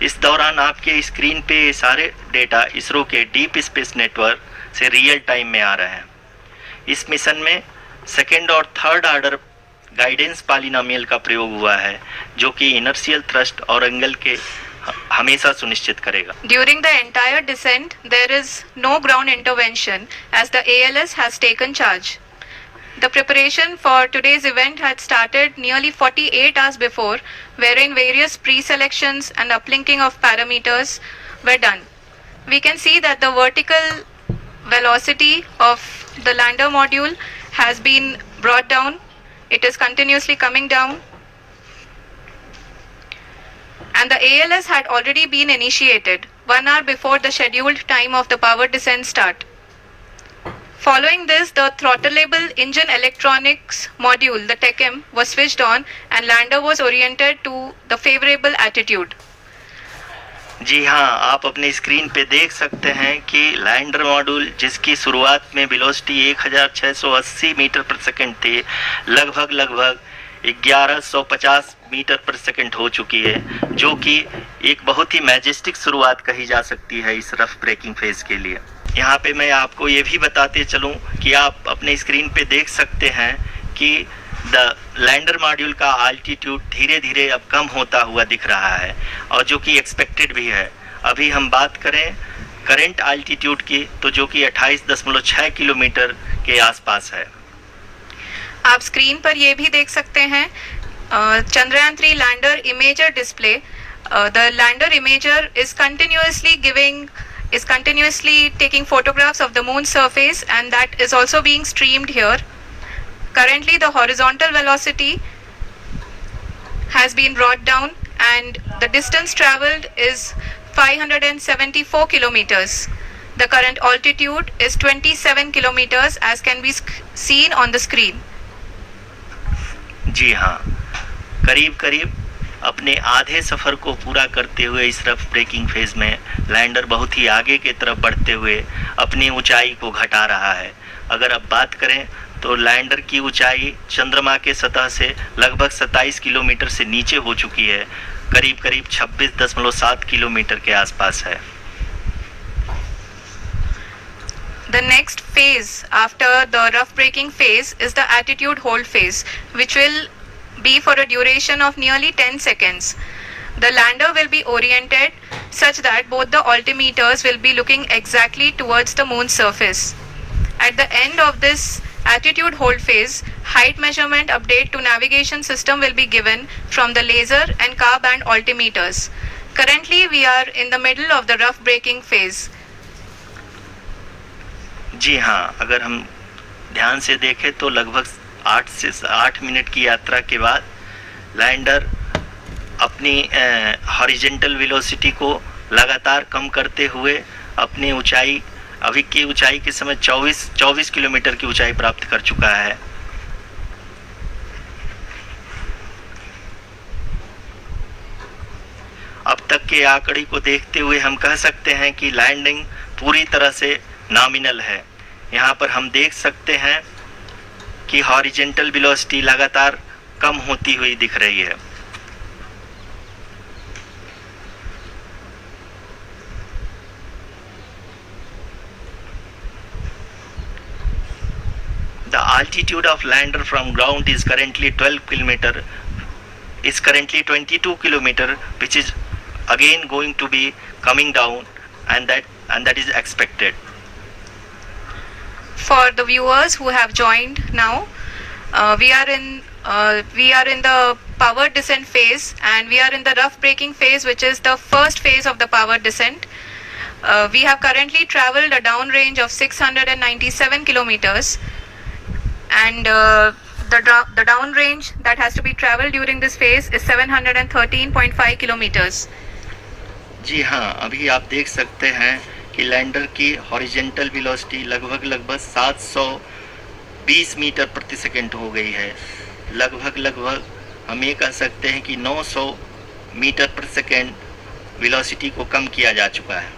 इस दौरान आपके स्क्रीन पे ये सारे डेटा इसरो के डीप स्पेस नेटवर्क से रियल टाइम में आ रहे हैं। इस मिशन में सेकेंड और थर्ड ऑर्डर गाइडेंस पॉलिनोमियल का प्रयोग हुआ है, जो कि इनर्शियल थ्रस्ट और एंगल के हमेशा सुनिश्चित करेगा। During the entire descent, there is no ground intervention as the ALS has taken charge. The preparation for today's event had started nearly 48 hours before, wherein various pre-selections and uplinking of parameters were done. We can see that the vertical velocity of the lander module has been brought down. It is continuously coming down. And the ALS had already been initiated 1 hour before the scheduled time of the power descent start. Following this, the throttleable engine electronics module, the TECM, was switched on and lander was oriented to the favorable attitude. जी हाँ, आप अपने screen पे देख सकते हैं कि lander module जिसकी शुरुआत में वेलोसिटी 1680 मीटर पर सेकंड थी, लगभग 1150 मीटर पर सेकंड हो चुकी है, जो कि एक बहुत ही मैजेस्टिक शुरुआत कही जा सकती है इस रफ ब्रेकिंग फेज के लिए। यहाँ पे मैं आपको ये भी बताते चलूँ कि आप अपने स्क्रीन पे देख सकते हैं कि द लैंडर मॉड्यूल का आल्टीट्यूड धीरे धीरे अब कम होता हुआ दिख रहा है, और जो कि एक्सपेक्टेड भी है। अभी हम बात करें करंट आल्टीट्यूड की, तो जो कि 28.6 किलोमीटर के आसपास है। आप स्क्रीन पर ये भी देख सकते हैं Chandrayaan 3 lander imager display. The lander imager is continuously taking photographs of the moon surface, and that is also being streamed here. Currently the horizontal velocity has been brought down and the distance traveled is 574 kilometers. The current altitude is 27 kilometers as can be seen on the screen. जी हाँ, करीब अपने आधे सफ़र को पूरा करते हुए इस rough breaking phase में लैंडर बहुत ही आगे की तरफ बढ़ते हुए अपनी ऊंचाई को घटा रहा है। अगर अब बात करें तो लैंडर की ऊंचाई चंद्रमा के सतह से लगभग 27 किलोमीटर से नीचे हो चुकी है, करीब 26.7 किलोमीटर के आसपास है। The next phase after the rough braking phase is the attitude hold phase, which will be for a duration of nearly 10 seconds. The lander will be oriented such that both the altimeters will be looking exactly towards the moon's surface. At the end of this attitude hold phase, height measurement update to navigation system will be given from the laser and car band altimeters. Currently we are in the middle of the rough braking phase. जी हाँ, अगर हम ध्यान से देखें तो लगभग 8 से 8 minute की यात्रा के बाद लैंडर अपनी हॉरिजेंटल वेलोसिटी को लगातार कम करते हुए अपनी ऊंचाई, अभी की ऊंचाई के समय 24 किलोमीटर की ऊंचाई प्राप्त कर चुका है। अब तक के आंकड़े को देखते हुए हम कह सकते हैं कि लैंडिंग पूरी तरह से नॉमिनल है। यहाँ पर हम देख सकते हैं कि हॉरिजेंटल वेलोसिटी लगातार कम होती हुई दिख रही है। The altitude of lander from ground is currently 22 kilometer, which is again going to be coming down, and that is expected. For the viewers who have joined now, we are in the power descent phase, and we are in the rough braking phase, which is the first phase of the power descent. We have currently traveled a downrange of 697 kilometers, and the downrange that has to be traveled during this phase is 713.5 kilometers. जी हाँ, अभी आप देख सकते हैं कि lander की horizontal velocity लगभग 720 metre प्रति सेकंड हो गई है। लगभग हम ये कह सकते हैं कि 900 मीटर प्रति सेकंड वेलोसिटी को कम किया जा चुका है।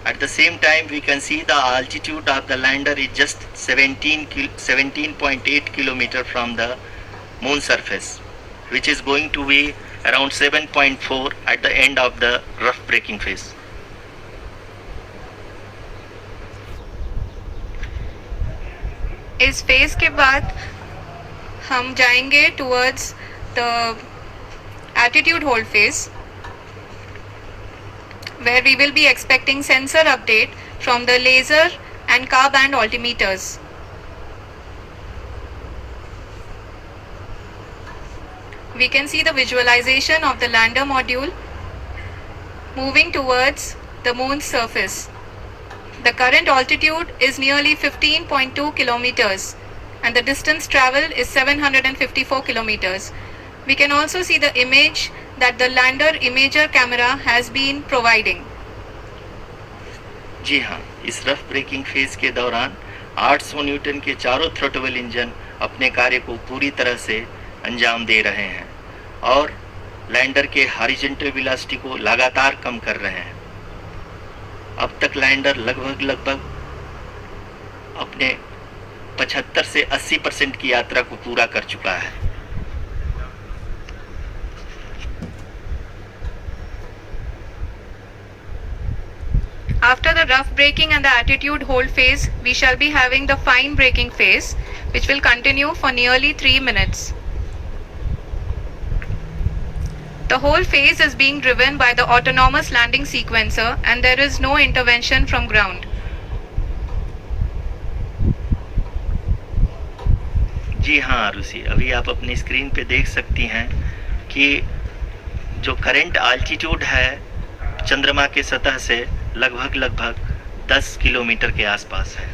At the same time, we can see the altitude of the lander is just 17.8 kilometer from the moon surface, which is going to be around 7.4 at the end of the rough braking phase. इस phase के बाद हम जाएंगे towards the attitude hold phase, where we will be expecting sensor update from the laser and car band altimeters. We can see the visualization of the lander module moving towards the moon's surface. The current altitude is nearly 15.2 kilometers and the distance traveled is 754 kilometers. We can also see the image that the lander imager camera has been providing. जी हाँ, इस rough breaking phase के दौरान 800 Newton के चारों throttle engine अपने कार्य को पूरी तरह से अंजाम दे रहे हैं और लैंडर के हॉरिजॉन्टल वेलोसिटी को लगातार कम कर रहे हैं। अब तक लैंडर लगभग अपने 75 से 80% की यात्रा को पूरा कर चुका है। After the rough braking and the attitude hold phase, we shall be having the fine braking phase, which will continue for nearly 3 minutes. The whole phase is being driven by the autonomous landing sequencer and there is no intervention from ground. जी हाँ आरुषि, अभी आप अपनी screen पे देख सकती हैं कि जो करंट आल्टीट्यूड है चंद्रमा के सतह से लगभग 10 किलोमीटर के आसपास है।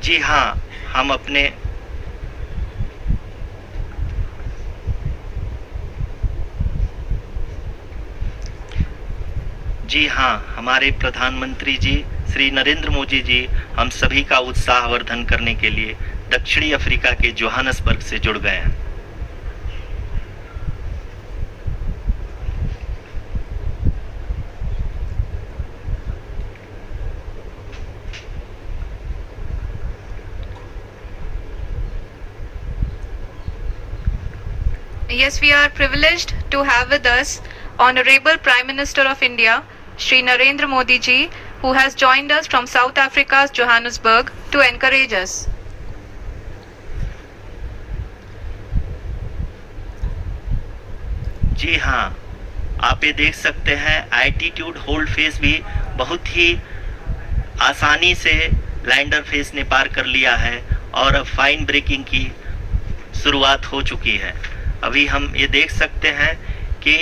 जी हाँ, हमारे प्रधानमंत्री जी श्री नरेंद्र मोदी जी हम सभी का उत्साहवर्धन करने के लिए दक्षिणी अफ्रीका के जोहानसबर्ग से जुड़ गए हैं। Yes, we are privileged to have with us Honorable Prime Minister of India, Shri Narendra Modi ji, who has joined us from South Africa's Johannesburg to encourage us. जी हाँ, आप ये देख सकते हैं एटीट्यूड होल्ड फेज भी बहुत ही आसानी से लैंडर फेज ने पार कर लिया है और अब फाइन ब्रेकिंग की शुरुआत हो चुकी है। अभी हम ये देख सकते हैं कि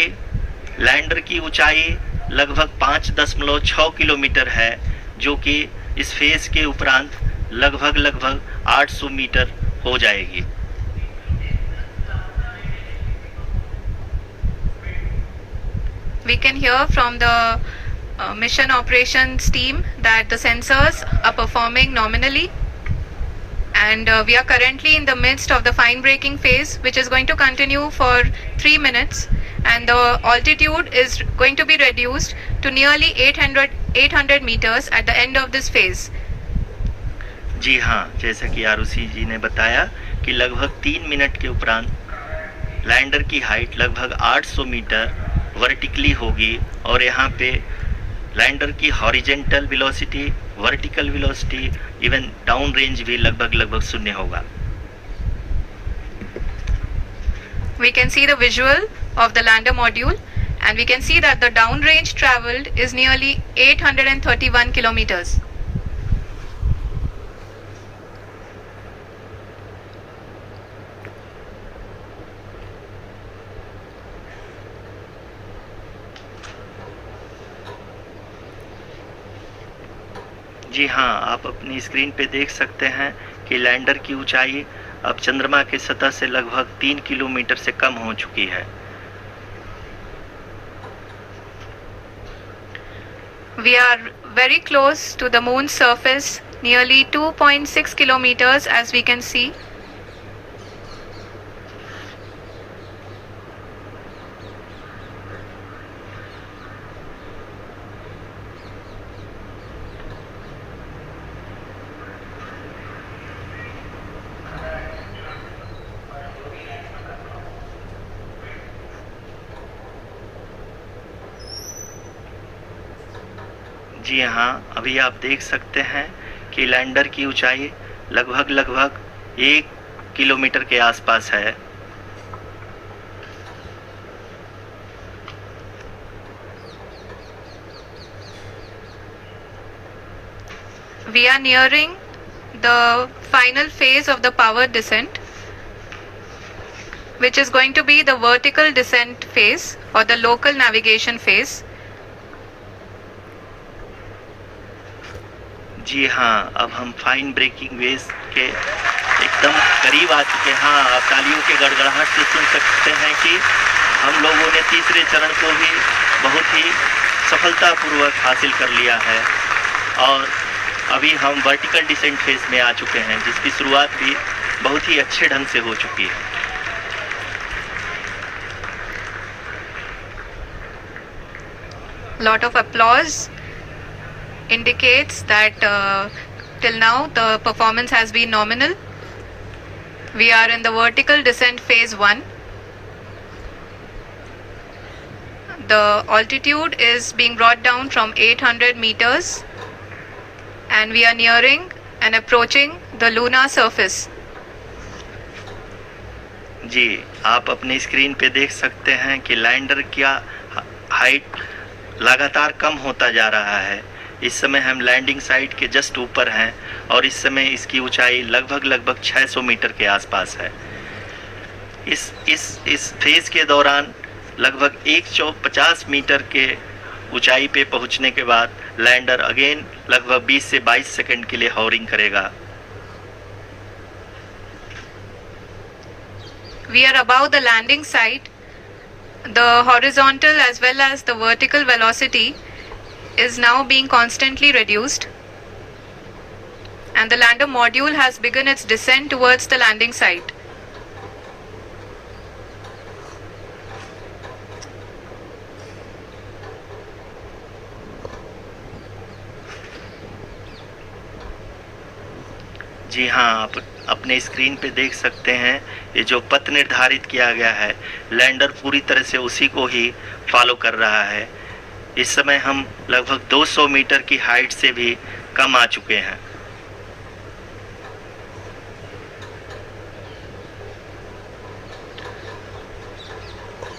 लैंडर की ऊंचाई लगभग 5.6 किलोमीटर है, जो कि इस फेज के उपरांत लगभग 800 मीटर हो जाएगी। We can hear from the mission operations team that the sensors are performing nominally. And we are currently in the midst of the fine braking phase, which is going to continue for 3 minutes, and the altitude is going to be reduced to nearly 800 meters at the end of this phase. जी हाँ, जैसा कि आरुषि जी ने बताया कि लगभग 3 minute के उपरांत lander की हाइट लगभग 800 मीटर वर्टिकली होगी और यहाँ पे लैंडर की horizontal velocity, vertical velocity, even down range भी लगभग शून्य होगा। We can see the visual of the lander module and we can see that the down range traveled is nearly 831 kilometers. जी हाँ, आप अपनी स्क्रीन पे देख सकते हैं कि लैंडर की ऊंचाई अब चंद्रमा के सतह से लगभग 3 किलोमीटर से कम हो चुकी है। We are very close to the moon's surface, nearly 2.6 kilometers as we can see. जी हाँ, अभी आप देख सकते हैं कि लैंडर की ऊंचाई लगभग 1 किलोमीटर के आसपास है। We are nearing the final phase of the power descent, which is going to be the vertical descent phase or the local navigation phase. जी हाँ, अब हम फाइन ब्रेकिंग वेव्स के एकदम करीब आ चुके हैं। हाँ, आप तालियों के गड़गड़ाहट से सुन सकते हैं कि हम लोगों ने तीसरे चरण को भी बहुत ही सफलतापूर्वक हासिल कर लिया है और अभी हम वर्टिकल डिसेंट फेज में आ चुके हैं, जिसकी शुरुआत भी बहुत ही अच्छे ढंग से हो चुकी है। Lot of applause indicates that till now the performance has been nominal. We are in the vertical descent phase 1. The altitude is being brought down from 800 meters and we are nearing and approaching the lunar surface. जी, आप अपनी screen पे देख सकते हैं कि lander का height लगातार कम होता जा रहा है। इस समय हम लैंडिंग साइट के जस्ट ऊपर हैं और इस समय इसकी ऊंचाई लगभग 600 मीटर के आसपास है। इस फेज के दौरान लगभग 150 मीटर के ऊंचाई पे पहुंचने के बाद लैंडर अगेन लगभग 20 से 22 सेकंड के लिए हॉवरिंग करेगा। We are above the landing site. The horizontal as well as the vertical velocity is now being constantly reduced and the lander module has begun its descent towards the landing site. जी हाँ, आप अपने screen पे देख सकते हैं ये जो पथ निर्धारित किया गया है, लैंडर पूरी तरह से उसी को ही फॉलो कर रहा है। इस समय हम लगभग 200 मीटर की हाइट से भी कम आ चुके हैं।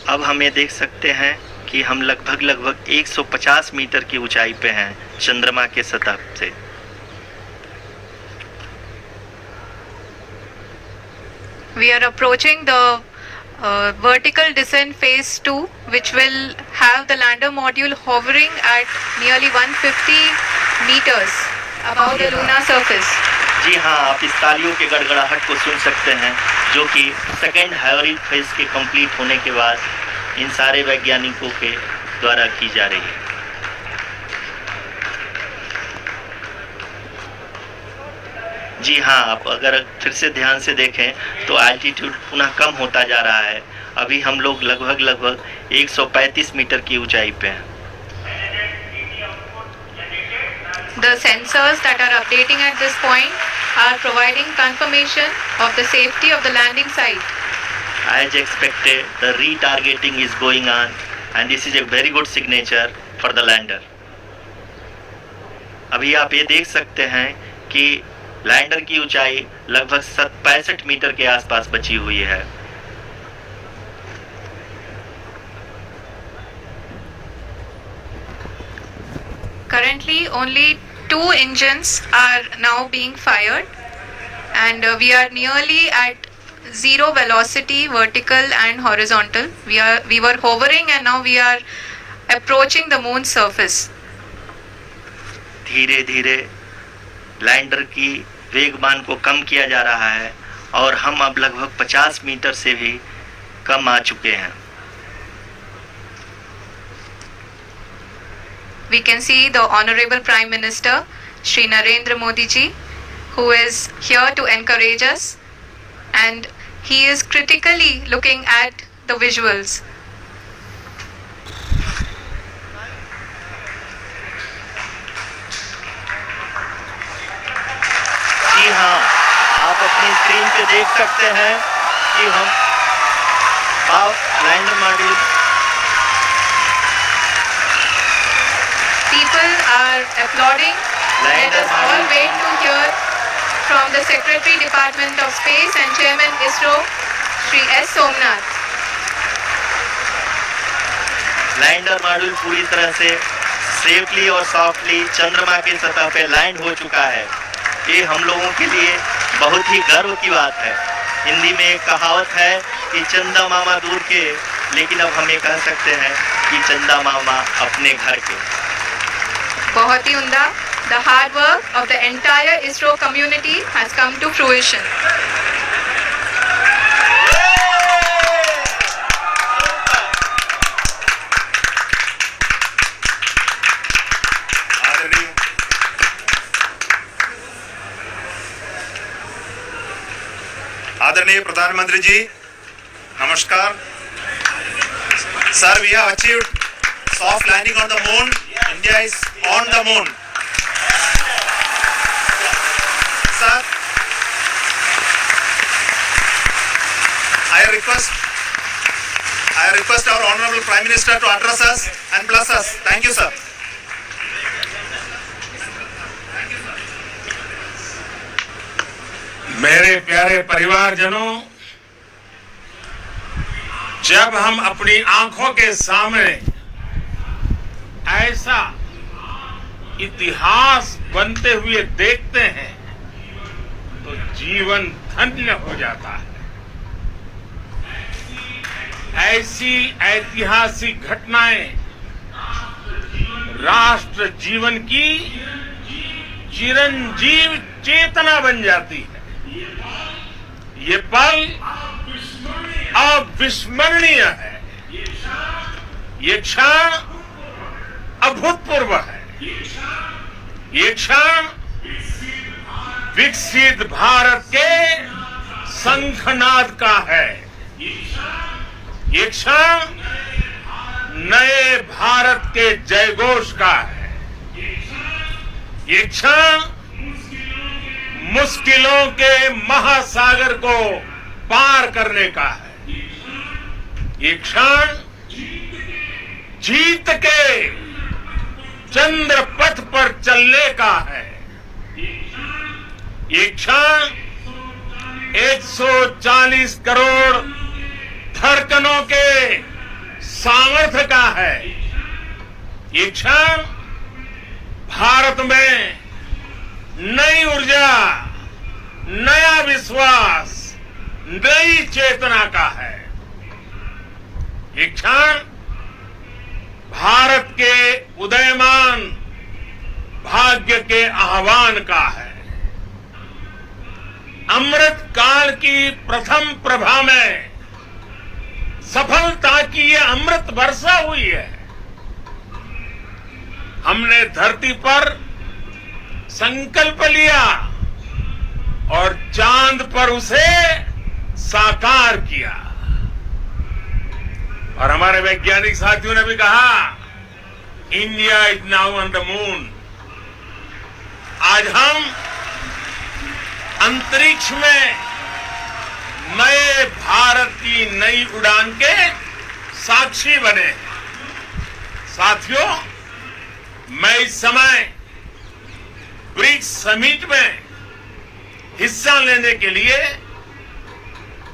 अब हम ये देख सकते हैं कि हम लगभग 150 मीटर की ऊंचाई पे हैं चंद्रमा के सतह से। We are approaching the vertical descent phase 2, which will have the lander module hovering at nearly 150 meters above the lunar surface. जी हाँ, आप इस तालियों के गड़गड़ाहट को सुन सकते हैं, जो कि सेकेंड हाइवरिंग फेज के कंप्लीट होने के बाद इन सारे वैज्ञानिकों के द्वारा की जा रही है। जी हाँ, आप अगर फिर से ध्यान से देखें तो एल्टीट्यूड पुनः कम होता जा रहा है। अभी हम लोग लगभग 135 मीटर की ऊंचाई पे हैं। The sensors that are updating at this point are providing confirmation of the safety of the landing site. As expected, the retargeting is going on and this is a very good signature for the lander. अभी आप ये देख सकते हैं कि lander की ऊंचाई लगभग 65 मीटर के आसपास बची हुई है। Currently, only 2 engines are now being fired, and we are nearly at zero velocity, vertical and horizontal. We were hovering, and now we are approaching the moon's surface. धीरे धीरे लैंडर की वेगमान को कम किया जा रहा है और हम अब लगभग 50 मीटर से भी कम आ चुके हैं। We can see the Honorable Prime Minister, Shri Narendra Modi ji, who is here to encourage us, and he is critically looking at the visuals. जी हाँ, आप अपनी स्क्रीन पे देख सकते हैं कि हम lander module people are applauding. Let us all wait to hear from the Secretary Department of Space and Chairman ISRO, Shri S. Somnath. Lander module पूरी तरह से सेफली और सॉफ्टली चंद्रमा की सतह पे लैंड हो चुका है। ये हम लोगों के लिए बहुत ही गर्व की बात है। हिंदी में एक कहावत है कि चंदा मामा दूर के, लेकिन अब हम ये कह सकते हैं कि चंदा मामा अपने घर के। बहुत ही उम्दा। The hard work of the entire ISRO community has come to fruition. आदरणीय प्रधानमंत्री जी, नमस्कार। Sir, we have achieved soft landing on the moon. India is on the moon. Sir, I request our Honorable Prime Minister to address us and bless us. Thank you, sir. मेरे प्यारे परिवारजनों, जब हम अपनी आंखों के सामने ऐसा इतिहास बनते हुए देखते हैं तो जीवन धन्य हो जाता है। ऐसी ऐतिहासिक घटनाएं राष्ट्र जीवन की चिरंजीव चेतना बन जाती है। ये पल अविस्मरणीय है। ये क्षण अभूतपूर्व है। ये क्षण विकसित भारत के शंखनाद का है। ये क्षण नए भारत के जयघोष का है। ये क्षण मुश्किलों के महासागर को पार करने का है। ये क्षण जीत के चंद्र पथ पर चलने का है। ये क्षण 140 करोड़ धड़कनों के सामर्थ्य का है। ये क्षण भारत में नई ऊर्जा, नया विश्वास, नई चेतना का है। ये क्षण भारत के उदयमान भाग्य के आह्वान का है। अमृत काल की प्रथम प्रभा में सफलता की ये अमृत वर्षा हुई है। हमने धरती पर संकल्प लिया और चांद पर उसे साकार किया। और हमारे वैज्ञानिक साथियों ने भी कहा, India is now on the moon. आज हम अंतरिक्ष में नए भारत की नई उड़ान के साक्षी बने हैं। साथियों, मैं इस समय ब्रिक्स समिट में हिस्सा लेने के लिए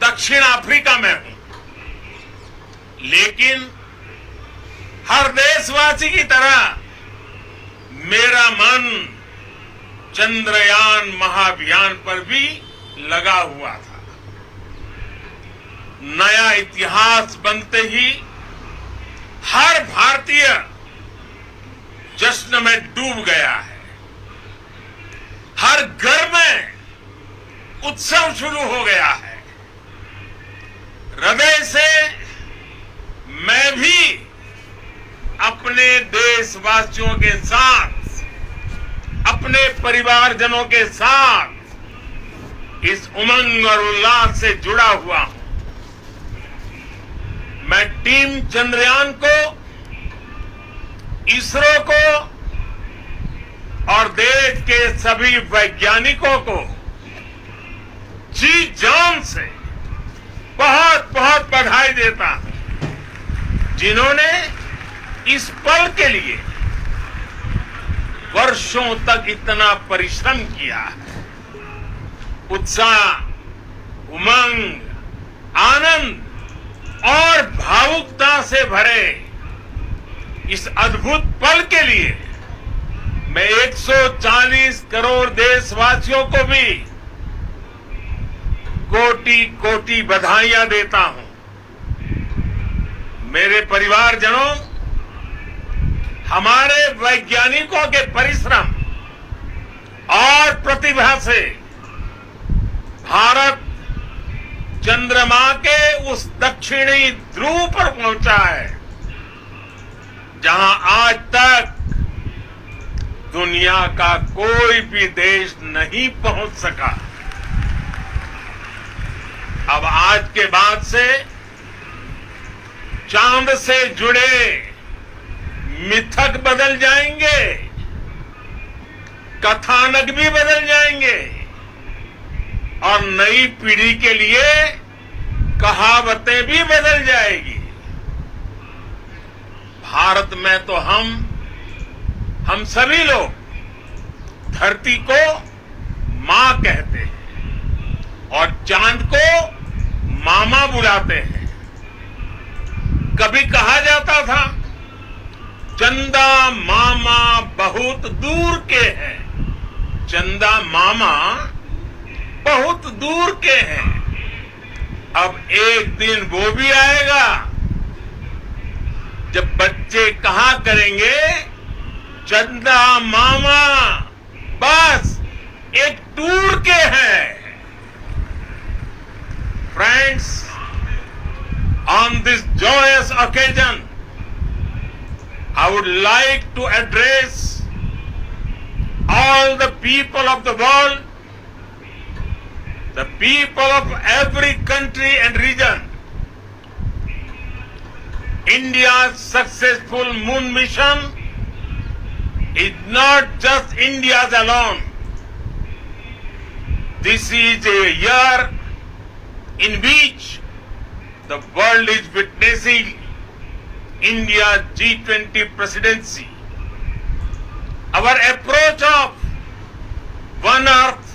दक्षिण अफ्रीका में हूं, लेकिन हर देशवासी की तरह मेरा मन चंद्रयान महाअभियान पर भी लगा हुआ था। नया इतिहास बनते ही हर भारतीय जश्न में डूब गया है। हर घर में उत्सव शुरू हो गया है। हृदय से मैं भी अपने देशवासियों के साथ, अपने परिवारजनों के साथ इस उमंग और उल्लास से जुड़ा हुआ हूं। मैं टीम चंद्रयान को, इसरो को और देश के सभी वैज्ञानिकों को जी जान से बहुत बहुत बधाई देता हूं, जिन्होंने इस पल के लिए वर्षों तक इतना परिश्रम किया है। उत्साह, उमंग, आनंद और भावुकता से भरे इस अद्भुत पल के लिए मैं 140 करोड़ देशवासियों को भी कोटि कोटि बधाइयां देता हूं। मेरे परिवारजनों, हमारे वैज्ञानिकों के परिश्रम और प्रतिभा से भारत चंद्रमा के उस दक्षिणी ध्रुव पर पहुंचा है जहां आज तक दुनिया का कोई भी देश नहीं पहुंच सका। अब आज के बाद से चांद से जुड़े मिथक बदल जाएंगे, कथानक भी बदल जाएंगे और नई पीढ़ी के लिए कहावतें भी बदल जाएगी। भारत में तो हम सभी लोग धरती को मां कहते हैं और चांद को मामा बुलाते हैं। कभी कहा जाता था चंदा मामा बहुत दूर के हैं, चंदा मामा बहुत दूर के हैं। अब एक दिन वो भी आएगा जब बच्चे कहा करेंगे चंदा मामा बस एक टूर के हैं। Friends, on this joyous occasion, I would like to address all the people of the world, the people of every country and region. India's successful moon mission is not just India's alone. This is a year in which the world is witnessing India's G20 presidency. Our approach of one earth,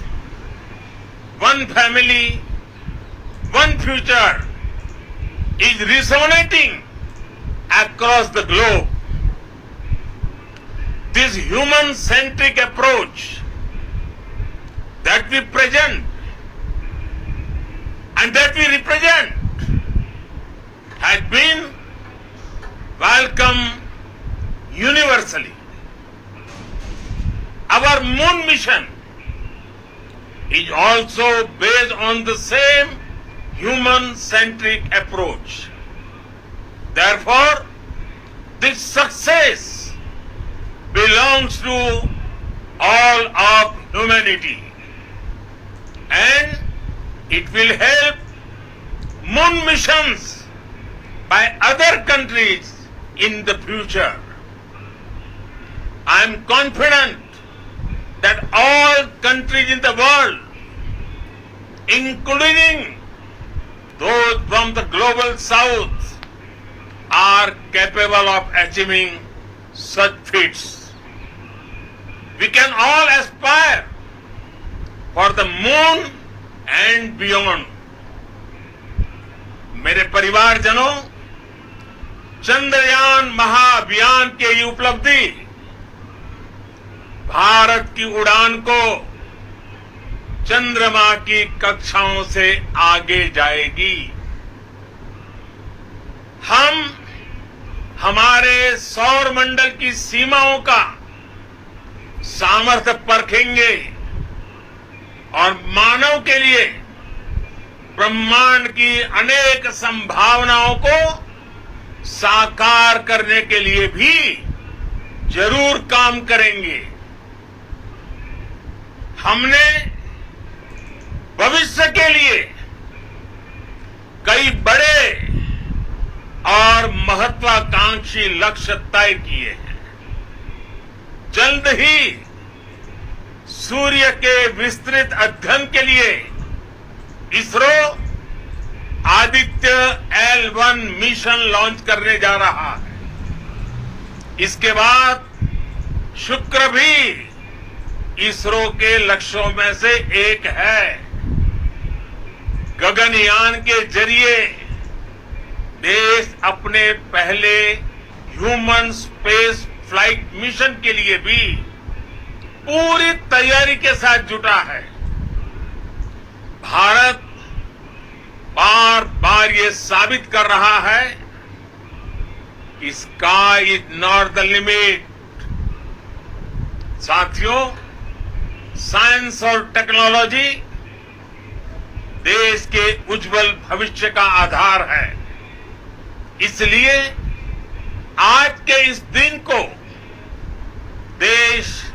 one family, one future is resonating across the globe. This human-centric approach that we present and that we represent has been welcomed universally. Our moon mission is also based on the same human-centric approach. Therefore, this success belongs to all of humanity, and it will help moon missions by other countries in the future. I am confident that all countries in the world, including those from the global south, are capable of achieving such feats. We can all aspire for the moon and beyond. मेरे परिवारजनों, चंद्रयान महाअभियान की ये उपलब्धि भारत की उड़ान को चंद्रमा की कक्षाओं से आगे जाएगी। हम हमारे सौर मंडल की सीमाओं का सामर्थ्य परखेंगे और मानव के लिए ब्रह्मांड की अनेक संभावनाओं को साकार करने के लिए भी जरूर काम करेंगे। हमने भविष्य के लिए कई बड़े और महत्वाकांक्षी लक्ष्य तय किए हैं। जल्द ही सूर्य के विस्तृत अध्ययन के लिए ISRO Aditya L1 mission launch करने जा रहा है। इसके बाद शुक्र भी इसरो के लक्ष्यों में से एक है। गगनयान के जरिए देश अपने पहले ह्यूमन स्पेस फ्लाइट मिशन के लिए भी पूरी तैयारी के साथ जुटा है। भारत बार बार ये साबित कर रहा है कि sky is not the limit. साथियों, साइंस और टेक्नोलॉजी देश के उज्जवल भविष्य का आधार है। इसलिए आज के इस दिन को देश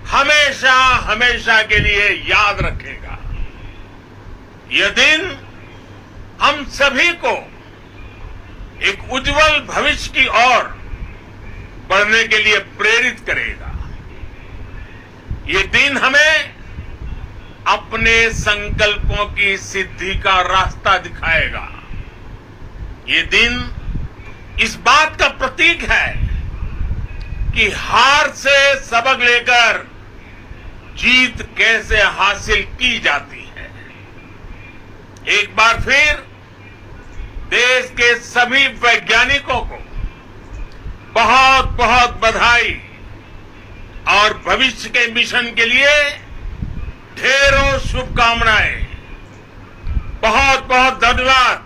हमेशा हमेशा के लिए याद रखेगा। यह दिन हम सभी को एक उज्जवल भविष्य की ओर बढ़ने के लिए प्रेरित करेगा। ये दिन हमें अपने संकल्पों की सिद्धि का रास्ता दिखाएगा। ये दिन इस बात का प्रतीक है कि हार से सबक लेकर जीत कैसे हासिल की जाती है। एक बार फिर देश के सभी वैज्ञानिकों को बहुत बहुत बधाई और भविष्य के मिशन के लिए ढेरों शुभकामनाएं। बहुत बहुत धन्यवाद।